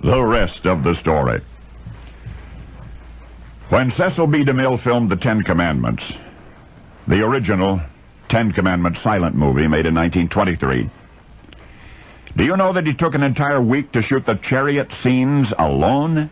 the rest of the story. When Cecil B. DeMille filmed The Ten Commandments, the original Ten Commandments silent movie made in 1923, do you know that he took an entire week to shoot the chariot scenes alone?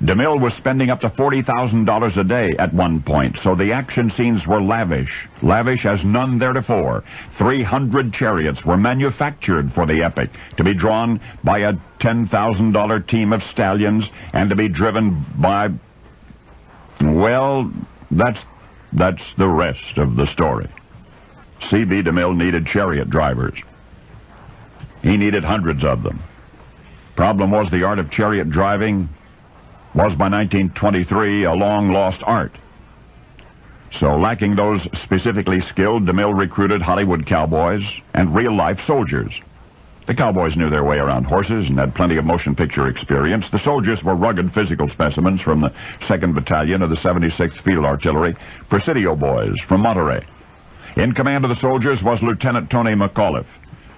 DeMille was spending up to $40,000 a day at one point, so the action scenes were lavish as none theretofore. 300 chariots were manufactured for the epic, to be drawn by a $10,000 team of stallions and to be driven by, well, that's the rest of the story. C.B. DeMille needed chariot drivers. He needed hundreds of them. Problem was, the art of chariot driving was by 1923 a long-lost art. So, lacking those specifically skilled, DeMille recruited Hollywood cowboys and real-life soldiers. The cowboys knew their way around horses and had plenty of motion picture experience. The soldiers were rugged physical specimens from the 2nd Battalion of the 76th Field Artillery, Presidio boys from Monterey. In command of the soldiers was Lieutenant Tony McAuliffe,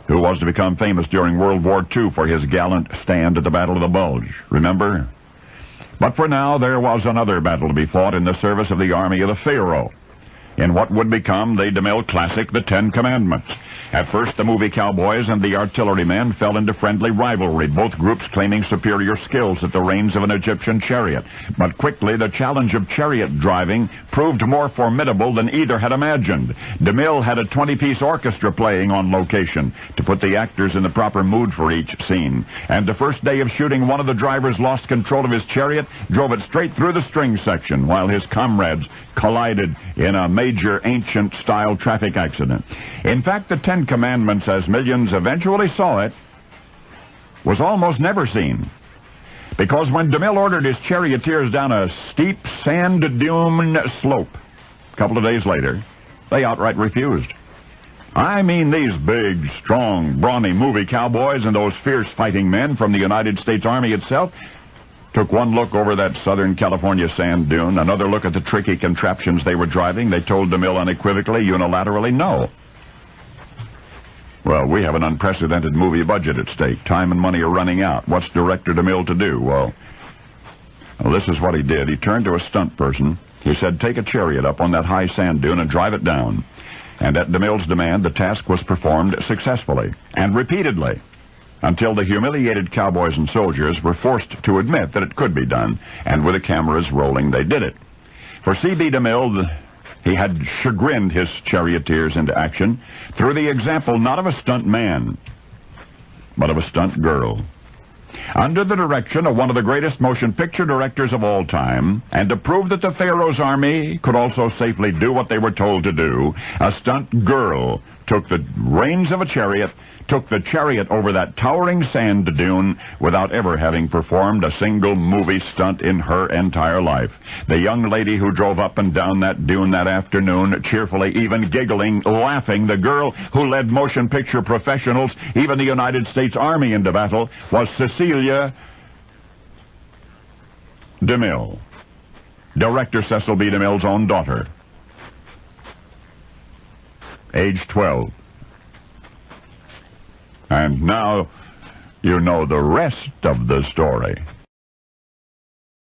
who was to become famous during World War II for his gallant stand at the Battle of the Bulge. Remember? But for now, there was another battle to be fought in the service of the Army of the Pharaoh, in what would become the DeMille classic, The Ten Commandments. At first, the movie cowboys and the artillerymen fell into friendly rivalry, both groups claiming superior skills at the reins of an Egyptian chariot. But quickly, the challenge of chariot driving proved more formidable than either had imagined. DeMille had a 20-piece orchestra playing on location to put the actors in the proper mood for each scene. And the first day of shooting, one of the drivers lost control of his chariot, drove it straight through the string section, while his comrades collided in a major ancient-style traffic accident. In fact, the Ten Commandments, as millions eventually saw it, was almost never seen. Because when DeMille ordered his charioteers down a steep sand dune slope, a couple of days later, they outright refused. I mean, these big, strong, brawny movie cowboys and those fierce fighting men from the United States Army itself took one look over that Southern California sand dune, another look at the tricky contraptions they were driving. They told DeMille unequivocally, unilaterally, no. Well, we have an unprecedented movie budget at stake. Time and money are running out. What's Director DeMille to do? Well, this is what he did. He turned to a stunt person. He said, take a chariot up on that high sand dune and drive it down. And at DeMille's demand, the task was performed successfully and repeatedly, until the humiliated cowboys and soldiers were forced to admit that it could be done, and with the cameras rolling, they did it. For C.B. DeMille, he had chagrined his charioteers into action through the example not of a stunt man, but of a stunt girl. Under the direction of one of the greatest motion picture directors of all time, and to prove that the Pharaoh's army could also safely do what they were told to do, a stunt girl took the reins of a chariot, took the chariot over that towering sand dune without ever having performed a single movie stunt in her entire life. The young lady who drove up and down that dune that afternoon, cheerfully, even giggling, laughing, the girl who led motion picture professionals, even the United States Army, into battle, was Cecilia DeMille, Director Cecil B. DeMille's own daughter, age 12. And now you know the rest of the story.